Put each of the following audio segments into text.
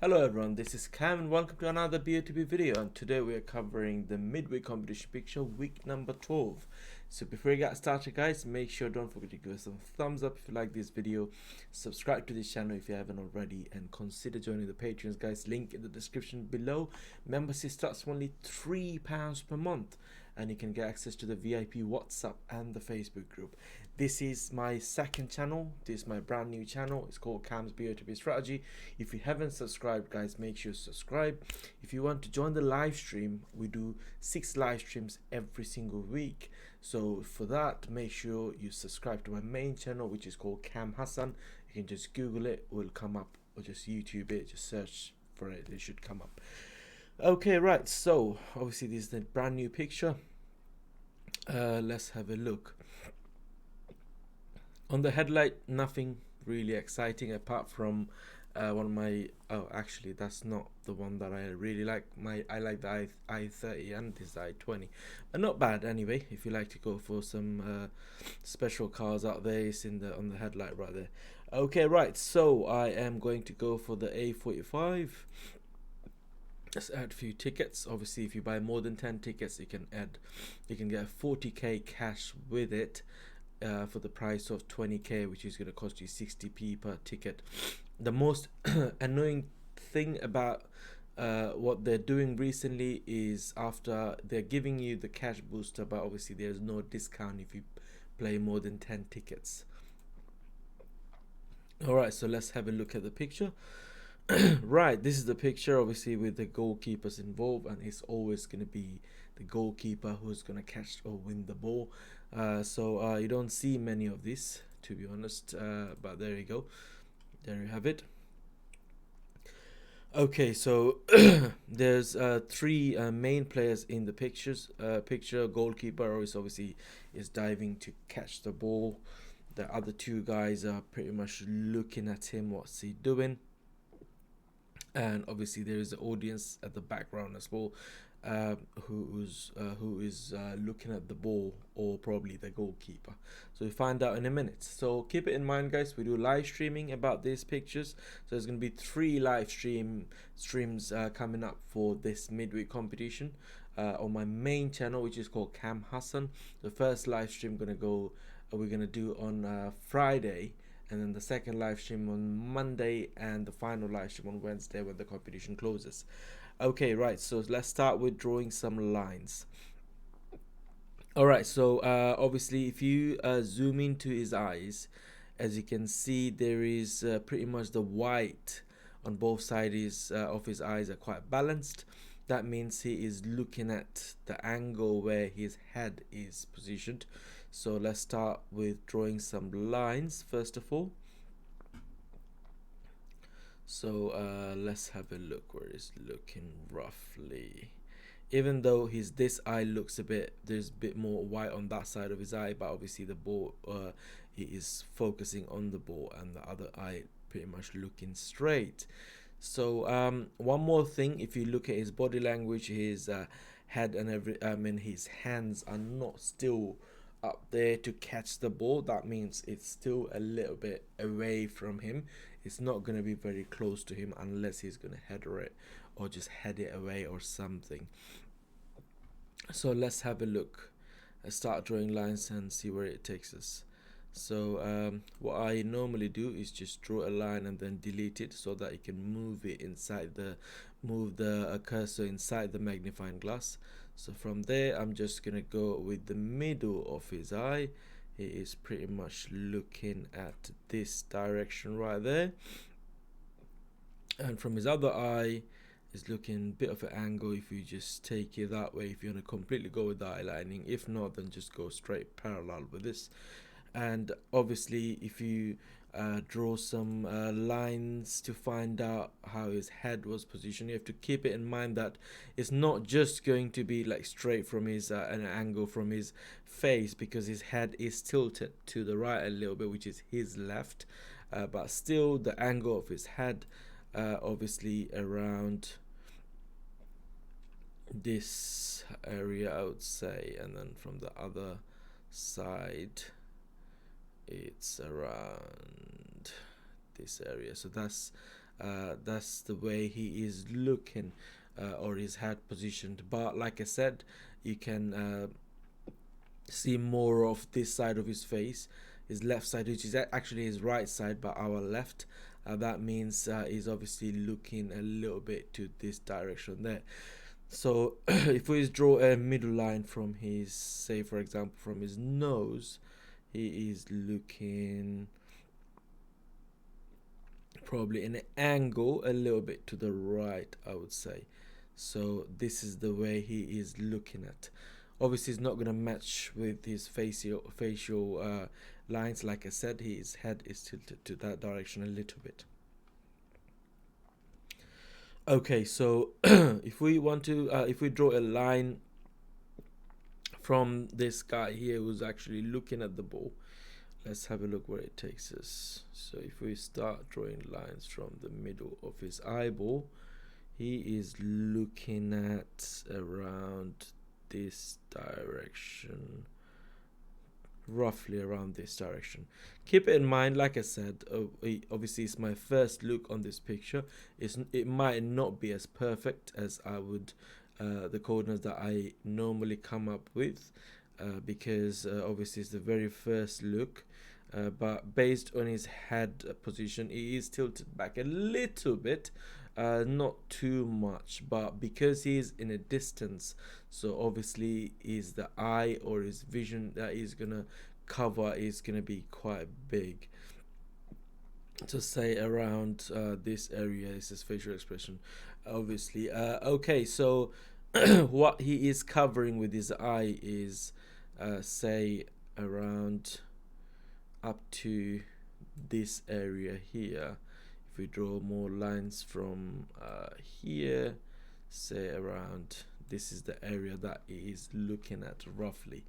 Hello everyone, this is Cam and welcome to another BOTB video, and today we are covering the midweek competition picture, week number 12. So before we get started guys, make sure don't forget to give us some thumbs up if you like this video, subscribe to this channel if you haven't already, and consider joining the Patreons guys, link in the description below. Membership starts from only £3 per month and you can get access to the VIP WhatsApp and the Facebook group. This is my second channel. This is my brand new channel. It's called Cam's BOTB Strategy. If you haven't subscribed guys, make sure you subscribe. If you want to join the live stream, we do 6 live streams every single week. So for that, make sure you subscribe to my main channel, which is called Cam Hassan. You can just Google it, it will come up, or just YouTube it, just search for it, it should come up. Okay, right, so obviously this is the brand new picture. Let's have a look. On the headlight, nothing really exciting apart from one of my, oh actually that's not the one that I really like. I like the i30 and this i20, but not bad anyway. If you like to go for some special cars out there, it's in the on the headlight right there. Okay, right, so I am going to go for the A45. Let's add a few tickets. Obviously if you buy more than 10 tickets, you can get 40k cash with it for the price of 20k, which is going to cost you 60p per ticket. The most annoying thing about what they're doing recently is after they're giving you the cash booster, but obviously there's no discount if you play more than 10 tickets. Alright, so let's have a look at the picture. Right, this is the picture obviously with the goalkeepers involved, and it's always going to be the goalkeeper who's going to catch or win the ball. So you don't see many of this, to be honest, but there you go, there you have it. Okay, so there's 3 main players in the picture. Goalkeeper obviously is diving to catch the ball. The other 2 guys are pretty much looking at him, what's he doing. And obviously there is an audience at the background as well, who is looking at the ball, or probably the goalkeeper. So we find out in a minute. So keep it in mind guys, we do live streaming about these pictures. So there's going to be 3 live streams coming up for this midweek competition on my main channel, which is called Cam Hassan. The first live stream we're going to do on Friday, and then the second live stream on Monday, and the final live stream on Wednesday when the competition closes. Okay, right, so let's start with drawing some lines. Alright, so obviously if you zoom into his eyes, as you can see, there is pretty much the white on both sides of his eyes are quite balanced. That means he is looking at the angle where his head is positioned. So let's start with drawing some lines first of all. So let's have a look where it's looking roughly. Even though this eye looks there's a bit more white on that side of his eye, but obviously the ball, he is focusing on the ball, and the other eye pretty much looking straight. So one more thing, if you look at his body language, his head and his hands are not still up there to catch the ball. That means it's still a little bit away from him. It's not going to be very close to him unless he's going to header it or just head it away or something. So let's have a look. Let's start drawing lines and see where it takes us. So what I normally do is just draw a line and then delete it so that you can move it inside the cursor inside the magnifying glass. So from there I'm just gonna go with the middle of his eye. He is pretty much looking at this direction right there, and from his other eye is looking a bit of an angle. If you just take it that way, if you want to completely go with the eye lining, if not then just go straight parallel with this. And obviously if you draw some lines to find out how his head was positioned, you have to keep it in mind that it's not just going to be like straight from his an angle from his face, because his head is tilted to the right a little bit, which is his left, but still the angle of his head obviously around this area I would say, and then from the other side it's around this area. So that's That's the way he is looking, or his head positioned. But like I said, you can see more of this side of his face, his left side, which is actually his right side, but our left. That means he's obviously looking a little bit to this direction there. So if we draw a middle line from his, say for example, from his nose, he is looking probably in an angle a little bit to the right, I would say. So this is the way he is looking at. Obviously it's not going to match with his facial lines. Like I said, his head is tilted to that direction a little bit. Okay, so if we want to if we draw a line from this guy here who's actually looking at the ball, let's have a look where it takes us. So if we start drawing lines from the middle of his eyeball, he is looking at around this direction, roughly around this direction. Keep it in mind, like I said, obviously it's my first look on this picture. It might not be as perfect as I would the coordinates that I normally come up with, because obviously it's the very first look. But based on his head position, he is tilted back a little bit, not too much, but because he's in a distance, so obviously is the eye or his vision that he's gonna cover is gonna be quite big. To say around this area is his facial expression, obviously. Okay, so what he is covering with his eye is, say, around up to this area here. If we draw more lines from here, say around, this is the area that he is looking at roughly.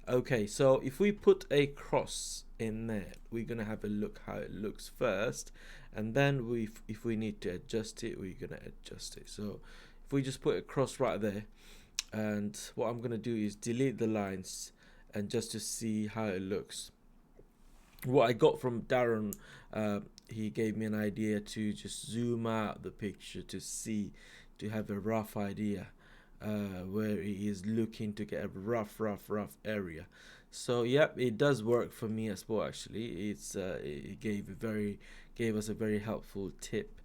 Okay, so if we put a cross in there, we're gonna have a look how it looks first, and then if we need to adjust it, we're gonna adjust it. So if we just put a cross right there, and what I'm gonna do is delete the lines, and just to see how it looks. What I got from Darren, he gave me an idea to just zoom out the picture to see, to have a rough idea where he is looking to get a rough area. So yep, it does work for me as well. Actually, it gave us a very helpful tip.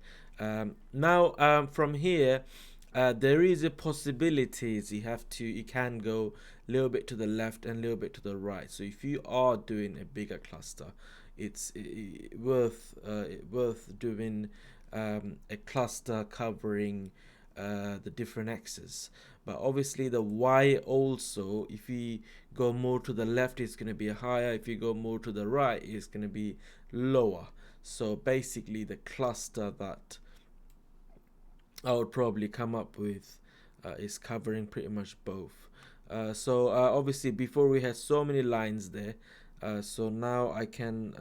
Now from here, there is a possibilities you can go a little bit to the left and a little bit to the right. So if you are doing a bigger cluster, it's worth doing a cluster covering the different axes. But obviously the Y also, if you go more to the left, it's going to be higher. If you go more to the right, it's going to be lower. So basically the cluster that I would probably come up with is covering pretty much both. So obviously before we had so many lines there, so now I can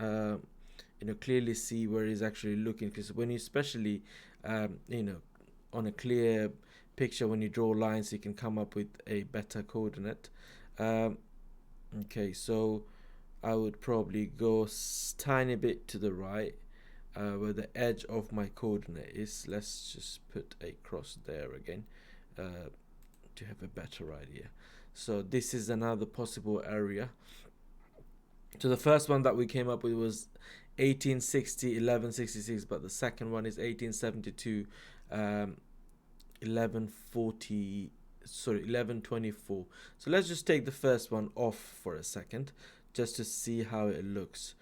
clearly see where he's actually looking, because when you especially on a clear picture, when you draw lines, you can come up with a better coordinate. Okay, so I would probably go tiny bit to the right, where the edge of my coordinate is. Let's just put a cross there again to have a better idea. So this is another possible area. So the first one that we came up with was 1860 1166, but the second one is 1872 1124. So let's just take the first one off for a second just to see how it looks.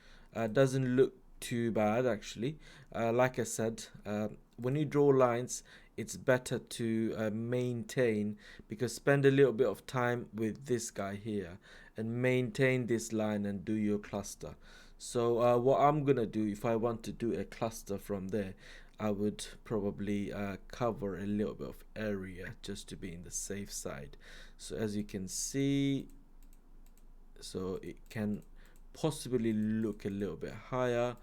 Doesn't look too bad actually. Like I said, when you draw lines, it's better to maintain, because spend a little bit of time with this guy here and maintain this line and do your cluster. So what I'm gonna do, if I want to do a cluster from there, I would probably cover a little bit of area just to be in the safe side. So as you can see, so it can possibly look a little bit higher,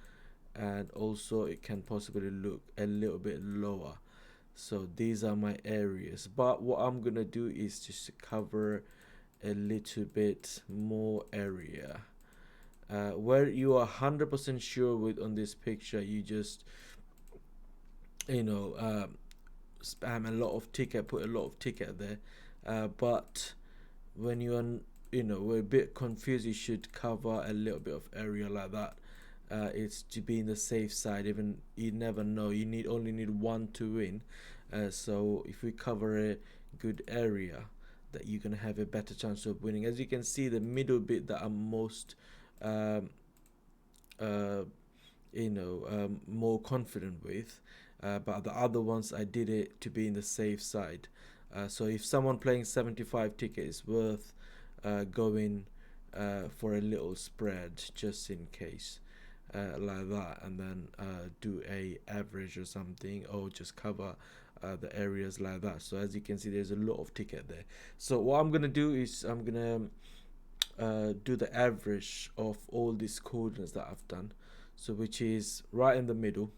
and also it can possibly look a little bit lower. So these are my areas, but what I'm gonna do is just cover a little bit more area. Where you are 100% sure with on this picture, you just spam a lot of ticket, put a lot of ticket there. But when you're we're a bit confused, you should cover a little bit of area like that. It's to be in the safe side. Even you never know, you only need one to win. So if we cover a good area, that you're gonna have a better chance of winning. As you can see, the middle bit that I'm most um, more confident with, but the other ones I did it to be in the safe side. So if someone playing 75 ticket is worth going for a little spread just in case, like that, and then do a average or something, or just cover the areas like that. So as you can see, there's a lot of ticket there. So what I'm gonna do is I'm gonna do the average of all these coordinates that I've done, so which is right in the middle.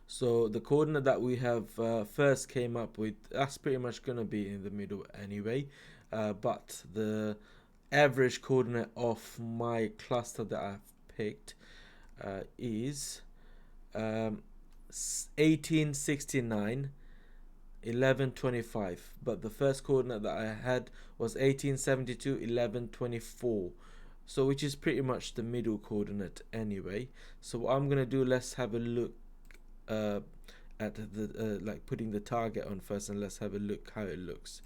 So the coordinate that we have first came up with, that's pretty much gonna be in the middle anyway, but the average coordinate of my cluster that I've picked is 1869 1125, but the first coordinate that I had was 1872 1124, so which is pretty much the middle coordinate anyway. So what I'm gonna do, let's have a look at the like putting the target on first, and let's have a look how it looks.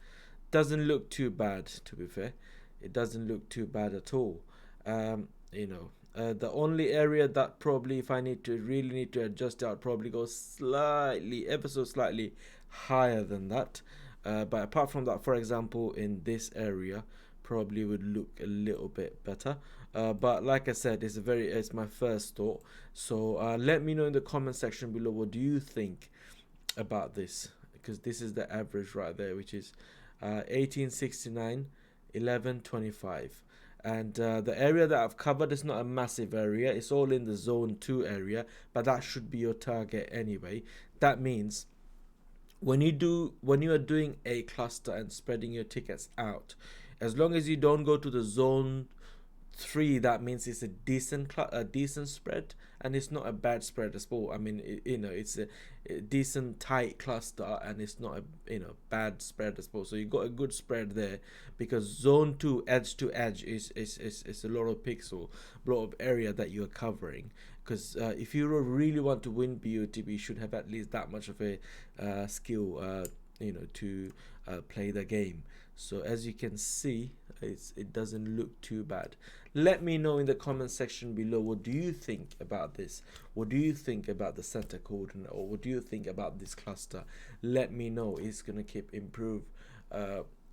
Doesn't look too bad, to be fair. It doesn't look too bad at all. The only area that probably, if I really need to adjust it, I'll probably go slightly, ever so slightly higher than that. But apart from that, for example, in this area, probably would look a little bit better. But like I said, it's my first thought. So let me know in the comment section below, what do you think about this? Because this is the average right there, which is 1869 1125. And the area that I've covered is not a massive area, it's all in the zone 2 area, but that should be your target anyway. That means when you are doing a cluster and spreading your tickets out, as long as you don't go to the zone 3, that means it's a decent spread, and it's not a bad spread as well. I mean, it's a decent tight cluster, and it's not a bad spread as well. So you got a good spread there, because zone 2 edge to edge is a lot of pixel, a lot of area that you're covering. Because if you really want to win BOTB, you should have at least that much of a skill to play the game. So as you can see, it doesn't look too bad. Let me know in the comment section below, what do you think about this? What do you think about the center coordinate, or what do you think about this cluster? Let me know. It's gonna keep improve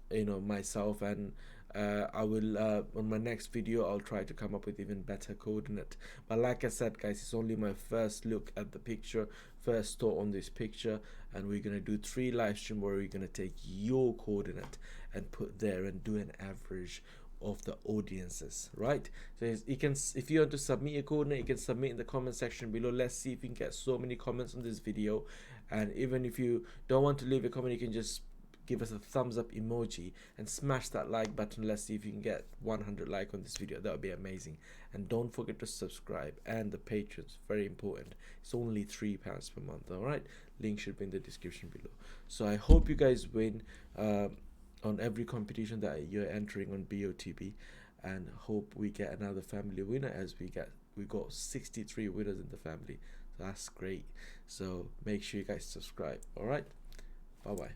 myself, and I will on my next video I'll try to come up with even better coordinate. But like I said, guys, it's only my first look at the picture, first thought on this picture, and we're gonna do 3 live stream where we're gonna take your coordinate and put there and do an average of the audiences, right? So you can, if you want to submit your coordinate, you can submit in the comment section below. Let's see if we can get so many comments on this video. And even if you don't want to leave a comment, you can just give us a thumbs up emoji and smash that like button. Let's see if you can get 100 likes on this video. That would be amazing. And don't forget to subscribe, and the patrons, very important. It's only £3 per month. All right, link should be in the description below. So I hope you guys win on every competition that you're entering on BOTB, and hope we get another family winner, as we got 63 winners in the family. So that's great. So make sure you guys subscribe. All right, bye bye.